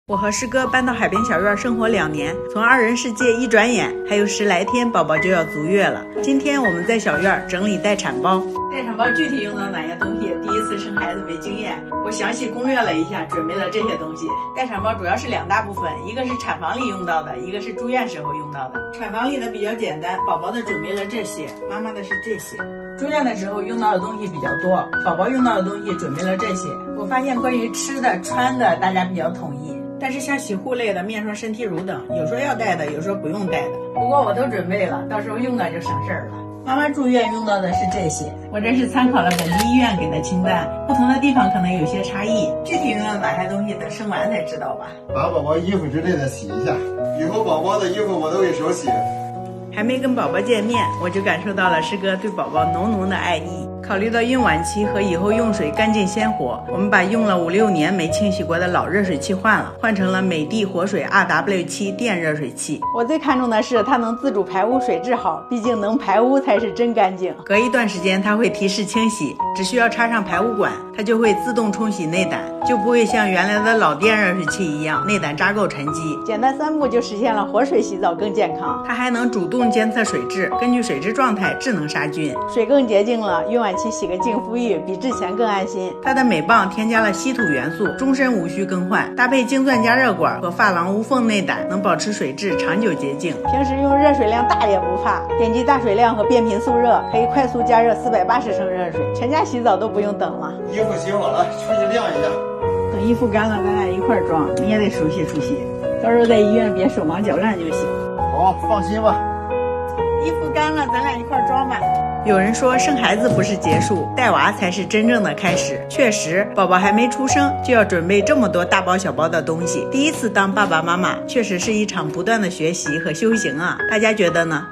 我和师哥搬到海边小院生活2年，从2人世界一转眼还有10来天，宝宝就要足月了。今天我们在小院整理待产包。待产包具体用到哪些东西？第一次生孩子没经验，我详细攻略了一下，准备了这些东西。待产包主要是2大部分，一个是产房里用到的，一个是住院时候用到的。产房里的比较简单，宝宝的准备了这些，妈妈的是这些。住院的时候用到的东西比较多，宝宝用到的东西准备了这些。我发现关于吃的、穿的，大家比较统一。但是像洗护类的、面霜、身体乳等，有说要带的，有说不用带的。不过我都准备了，到时候用到就省事儿了。妈妈住院用到的是这些，我这是参考了本地医院给的清单，不同的地方可能有些差异。具体用到哪些东西，等生完才知道吧。把宝宝衣服之类的洗一下，以后宝宝的衣服我都给手洗。还没跟宝宝见面，我就感受到了师哥对宝宝浓浓的爱意。考虑到孕晚期和以后用水干净鲜活，我们把用了5、6年没清洗过的老热水器换了，换成了美的活水 RW7 电热水器。我最看重的是它能自主排污，水质好，毕竟能排污才是真干净。隔一段时间它会提示清洗，只需要插上排污管，它就会自动冲洗内胆，就不会像原来的老电热水器一样内胆扎垢沉积。简单3步就实现了活水洗澡更健康。它还能主动监测水质，根据水质状态智能杀菌，水更洁净了，孕晚期洗个净肤浴比之前更安心。它的每泵添加了稀土元素，终身无需更换，搭配精钻加热管和发廊无缝内胆，能保持水质长久洁净。平时用热水量大也不怕，点击大水量和变频速热，可以快速加热480升热水，全家洗澡都不用等了。衣服洗好了，出去晾一下。等衣服干了，咱俩一块装，你也得熟悉熟悉，到时候在医院别手忙脚乱就行。好，放心吧。衣服干了，咱俩一块装吧。有人说生孩子不是结束，带娃才是真正的开始。确实，宝宝还没出生就要准备这么多大包小包的东西。第一次当爸爸妈妈，确实是一场不断的学习和修行啊。大家觉得呢？